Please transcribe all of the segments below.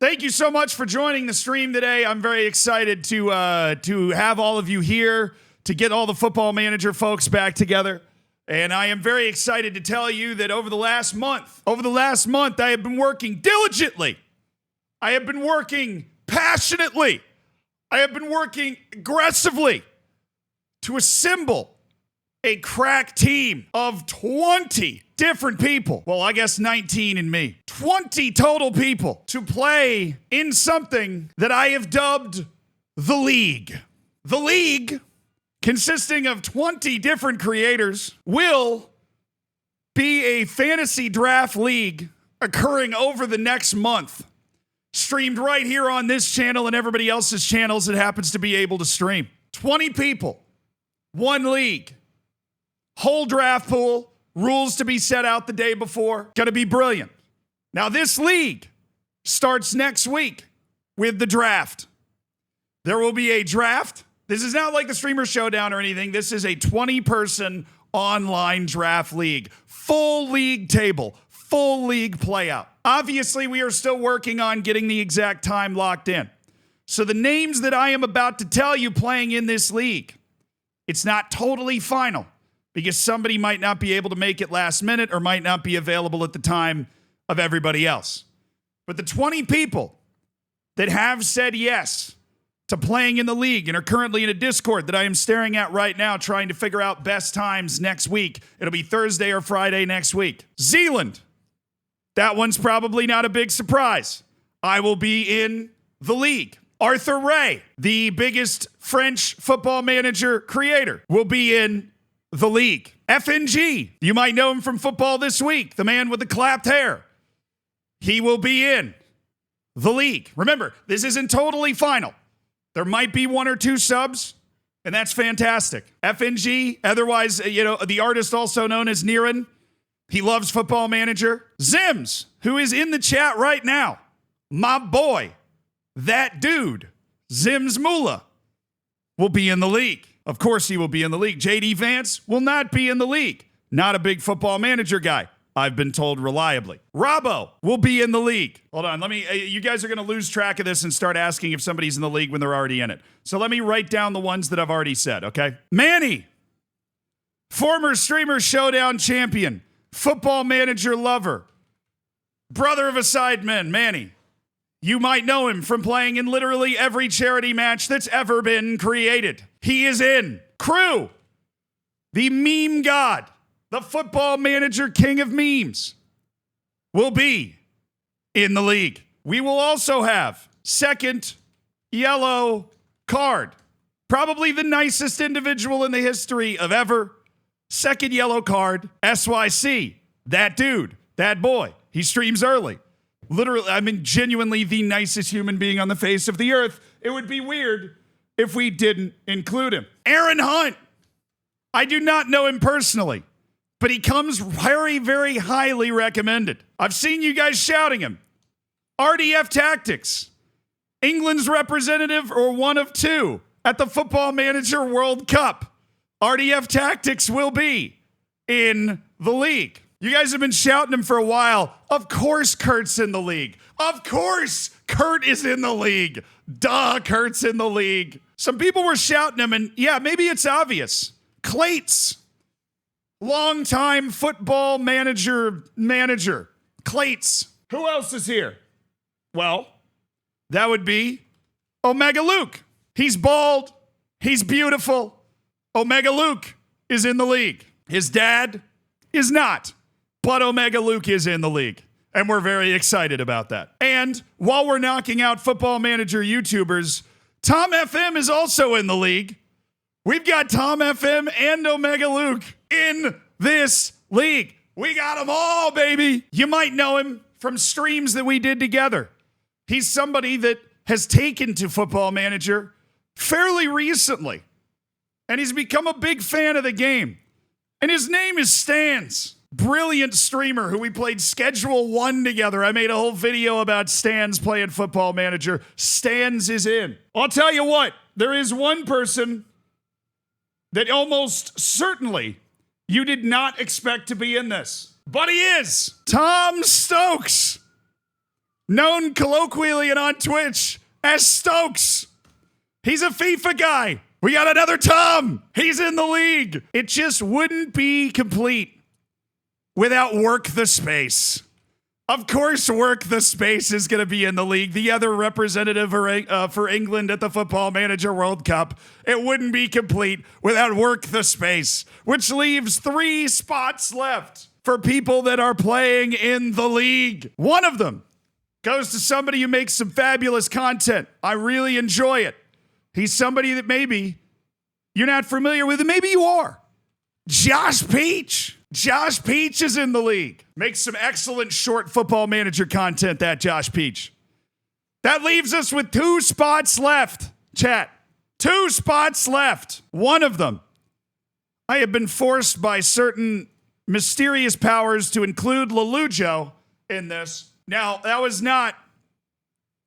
Thank you so much for joining the stream today. I'm very excited to have all of you here, to get all the Football Manager folks back together. And I am very excited to tell you that over the last month, I have been working diligently. I have been working passionately. I have been working aggressively to assemble a crack team of 20 different people. Well, I guess 19 and me. 20 total people to play in something that I have dubbed the League. The League, consisting of 20 different creators, will be a fantasy draft league occurring over the next month. Streamed right here on this channel and everybody else's channels that happens to be able to stream. 20 people, one league, whole draft pool, rules to be set out the day before. Gonna be brilliant. Now, this league starts next week with the draft. There will be a draft. This is not like the Streamer Showdown or anything. This is a 20-person online draft league. Full league table, full league playout. Obviously, we are still working on getting the exact time locked in. So the names that I am about to tell you playing in this league, it's not totally final because somebody might not be able to make it last minute or might not be available at the time of everybody else. But the 20 people that have said yes to playing in the league and are currently in a Discord that I am staring at right now trying to figure out best times next week. It'll be Thursday or Friday next week. Zealand. That one's probably not a big surprise. I will be in the league. Arthur Ray, the biggest French Football Manager creator, will be in the league. FNG, you might know him from Football This Week, the man with the clapped hair. He will be in the league. Remember, this isn't totally final. There might be one or two subs, and that's fantastic. FNG, otherwise, the artist also known as Niran. He loves Football Manager. Zims, who is in the chat right now. My boy, that dude, Zims Mula, will be in the league. Of course he will be in the league. JD Vance will not be in the league. Not a big Football Manager guy, I've been told reliably. Robbo will be in the league. Hold on, you guys are going to lose track of this and start asking if somebody's in the league when they're already in it. So let me write down the ones that I've already said, okay? Manny, former Streamer Showdown champion, Football Manager lover, brother of a sideman, Manny. You might know him from playing in literally every charity match that's ever been created. He is in. Crew, the meme god, the Football Manager king of memes, will be in the league. We will also have second yellow card. Probably the nicest individual in the history of ever. Second yellow card, SYC. That dude, that boy. He streams early. Literally, genuinely the nicest human being on the face of the earth. It would be weird if we didn't include him. Aaron Hunt. I do not know him personally, but he comes very, very highly recommended. I've seen you guys shouting him. RDF Tactics. England's representative or one of two at the Football Manager World Cup. RDF Tactics will be in the league. You guys have been shouting him for a while. Of course Kurt's in the league. Of course Kurt is in the league. Duh, Kurt's in the league. Some people were shouting him, and yeah, maybe it's obvious. Clates, longtime Football Manager. Clates. Who else is here? Well, that would be Omega Luke. He's bald. He's beautiful. Omega Luke is in the league. His dad is not, but Omega Luke is in the league. And we're very excited about that. And while we're knocking out Football Manager YouTubers, Tom FM is also in the league. We've got Tom FM and Omega Luke in this league. We got them all, baby. You might know him from streams that we did together. He's somebody that has taken to Football Manager fairly recently. And he's become a big fan of the game. And his name is Stans. Brilliant streamer who we played Schedule 1 together. I made a whole video about Stans playing Football Manager. Stans is in. I'll tell you what, there is one person that almost certainly you did not expect to be in this. But he is. Tom Stokes. known colloquially and on Twitch as Stokes. He's a FIFA guy. We got another Tom. He's in the league. It just wouldn't be complete without Work the Space. Of course, Work the Space is going to be in the league, the other representative for England at the Football Manager World Cup. It wouldn't be complete without Work the Space, which leaves 3 spots left for people that are playing in the league. One of them goes to somebody who makes some fabulous content. I really enjoy it. He's somebody that maybe you're not familiar with, and maybe you are. Josh Peach. Josh Peach is in the league. Makes some excellent short Football Manager content, that Josh Peach. That leaves us with 2 spots left, chat. 2 spots left. One of them, I have been forced by certain mysterious powers to include Lelujo in this. Now, that was not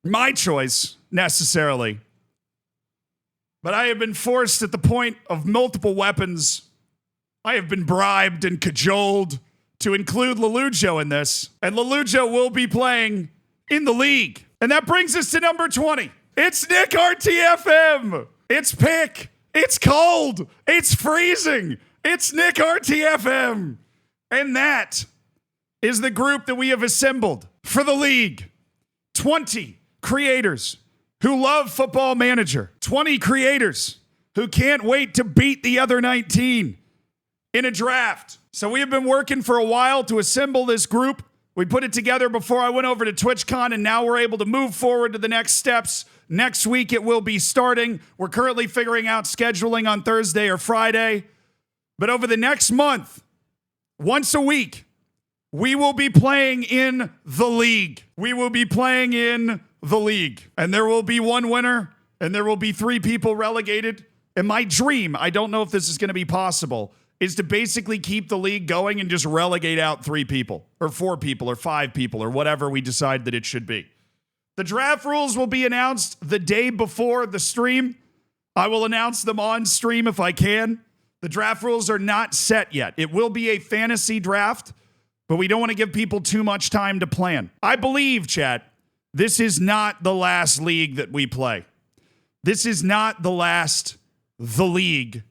my choice, necessarily. But I have been forced at the point of multiple weapons. I have been bribed and cajoled to include Lelujo in this. And Lelujo will be playing in the league. And that brings us to number 20. It's Nick RTFM. It's pick. It's cold. It's freezing. It's Nick RTFM. And that is the group that we have assembled for the league. 20 creators who love Football Manager. 20 creators who can't wait to beat the other 19 in a draft. So we have been working for a while to assemble this group. We put it together before I went over to TwitchCon, and now we're able to move forward to the next steps. Next week it will be starting. We're currently figuring out scheduling on Thursday or Friday. But over the next month, once a week, we will be playing in the league. We will be playing in the league. And there will be 1 winner, and there will be 3 people relegated. And my dream, I don't know if this is going to be possible, is to basically keep the league going and just relegate out 3 people, or 4 people, or 5 people, or whatever we decide that it should be. The draft rules will be announced the day before the stream. I will announce them on stream if I can. The draft rules are not set yet. It will be a fantasy draft, but we don't want to give people too much time to plan. I believe, chat, this is not the last league that we play. This is not the league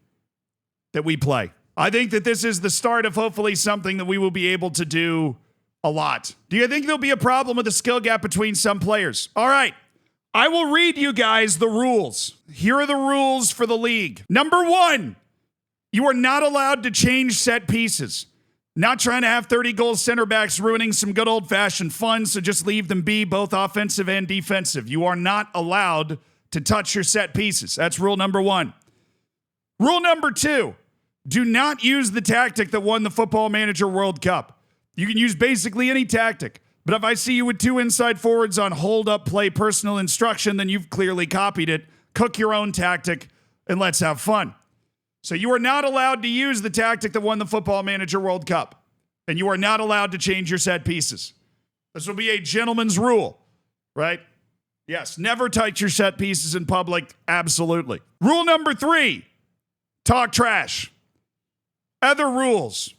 that we play. I think that this is the start of hopefully something that we will be able to do a lot. Do you think there'll be a problem with the skill gap between some players? All right. I will read you guys the rules. Here are the rules for the league. Number 1, you are not allowed to change set pieces. Not trying to have 30 goal center backs ruining some good old-fashioned fun, so just leave them be, both offensive and defensive. You are not allowed to touch your set pieces. That's rule number 1. Rule number 2, do not use the tactic that won the Football Manager World Cup. You can use basically any tactic, but if I see you with 2 inside forwards on hold-up play personal instruction, then you've clearly copied it. Cook your own tactic, and let's have fun. So you are not allowed to use the tactic that won the Football Manager World Cup. And you are not allowed to change your set pieces. This will be a gentleman's rule, right? Yes, never touch your set pieces in public. Absolutely. Rule number 3, talk trash. Other rules.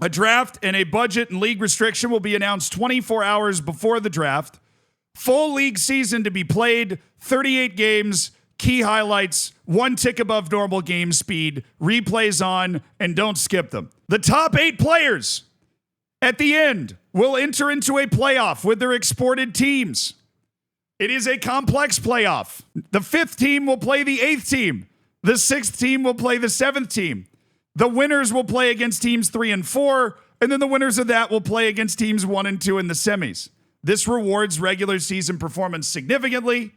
A draft and a budget and league restriction will be announced 24 hours before the draft. Full league season to be played, 38 games, key highlights, 1 tick above normal game speed, replays on, and don't skip them. The top 8 players at the end will enter into a playoff with their exported teams. It is a complex playoff. The 5th team will play the 8th team. The 6th team will play the 7th team. The winners will play against teams 3 and 4, and then the winners of that will play against teams 1 and 2 in the semis. This rewards regular season performance significantly,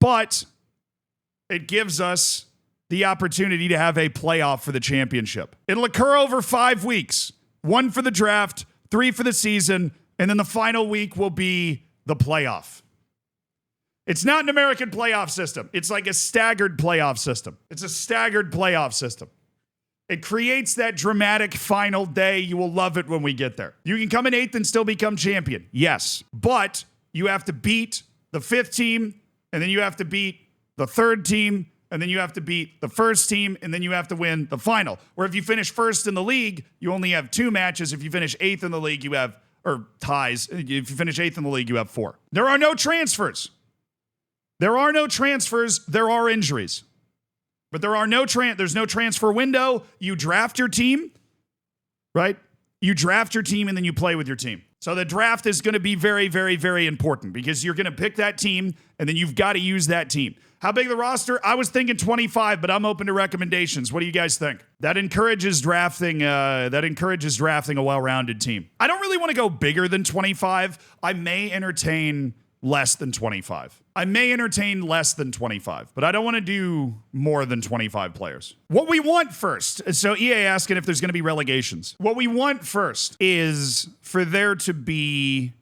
but it gives us the opportunity to have a playoff for the championship. It'll occur over 5 weeks. 1 for the draft, 3 for the season, and then the final week will be the playoff. It's not an American playoff system. It's like a staggered playoff system. It's a staggered playoff system. It creates that dramatic final day. You will love it when we get there. You can come in 8th and still become champion. Yes. But you have to beat the 5th team, and then you have to beat the 3rd team, and then you have to beat the 1st team, and then you have to win the final. Where if you finish 1st in the league, you only have 2 matches. If you finish 8th in the league, you have, or ties. If you finish 8th in the league, you have 4. There are no transfers. There are no transfers. There are injuries. But there's no transfer window. You draft your team, right? You draft your team and then you play with your team. So the draft is going to be very, very, very important because you're going to pick that team and then you've got to use that team. How big the roster? I was thinking 25, but I'm open to recommendations. What do you guys think? That encourages drafting a well-rounded team. I don't really want to go bigger than 25. I may entertain less than 25. But I don't want to do more than 25 players. What we want first, so EA asking if there's going to be relegations. What we want first is for there to be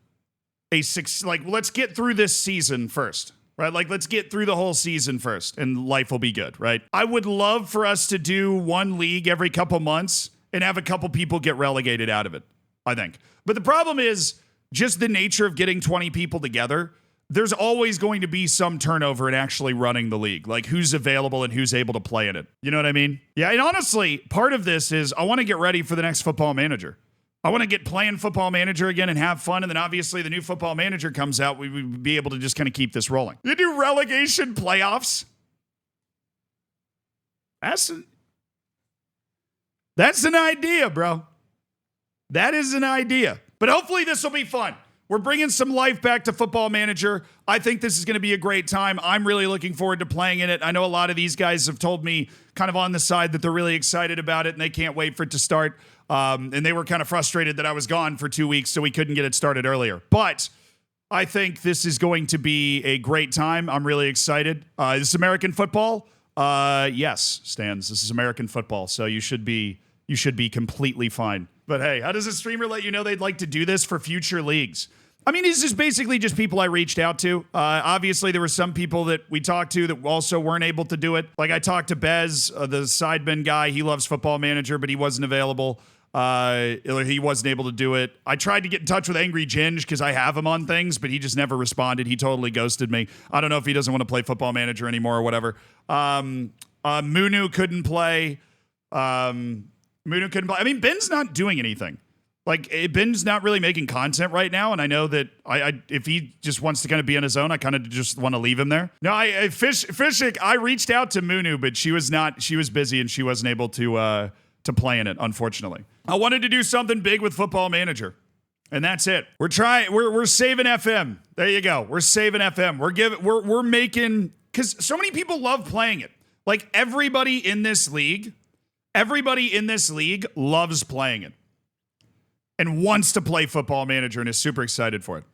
let's get through this season first, right? Like, let's get through the whole season first and life will be good, right? I would love for us to do one league every couple months and have a couple people get relegated out of it, I think. But the problem is just the nature of getting 20 people together. There's always going to be some turnover in actually running the league, like who's available and who's able to play in it. You know what I mean? Yeah, and honestly, part of this is I want to get ready for the next Football Manager. I want to get playing Football Manager again and have fun, and then obviously the new Football Manager comes out, we would be able to just kind of keep this rolling. You do relegation playoffs? That's an idea, bro. That is an idea. But hopefully this will be fun. We're bringing some life back to Football Manager. I think this is going to be a great time. I'm really looking forward to playing in it. I know a lot of these guys have told me kind of on the side that they're really excited about it and they can't wait for it to start. And they were kind of frustrated that I was gone for 2 weeks, so we couldn't get it started earlier. But I think this is going to be a great time. I'm really excited. This is American football. Yes, Stans, this is American football, so you should be completely fine. But hey, how does a streamer let you know they'd like to do this for future leagues? I mean, this is basically just people I reached out to. Obviously, there were some people that we talked to that also weren't able to do it. Like I talked to Bez, the sideman guy. He loves Football Manager, but he wasn't available. He wasn't able to do it. I tried to get in touch with Angry Ginge because I have him on things, but he just never responded. He totally ghosted me. I don't know if he doesn't want to play Football Manager anymore or whatever. Munu couldn't play. I mean, Ben's not doing anything. Like, Ben's not really making content right now, and I know that if he just wants to kind of be on his own, I kind of just want to leave him there. No, Fishik, I reached out to Munu, but she was busy and she wasn't able to play in it, unfortunately. I wanted to do something big with Football Manager, and that's it. We're saving FM. There you go. We're saving FM. We're making, because so many people love playing it. Like, everybody in this league loves playing it and wants to play Football Manager and is super excited for it.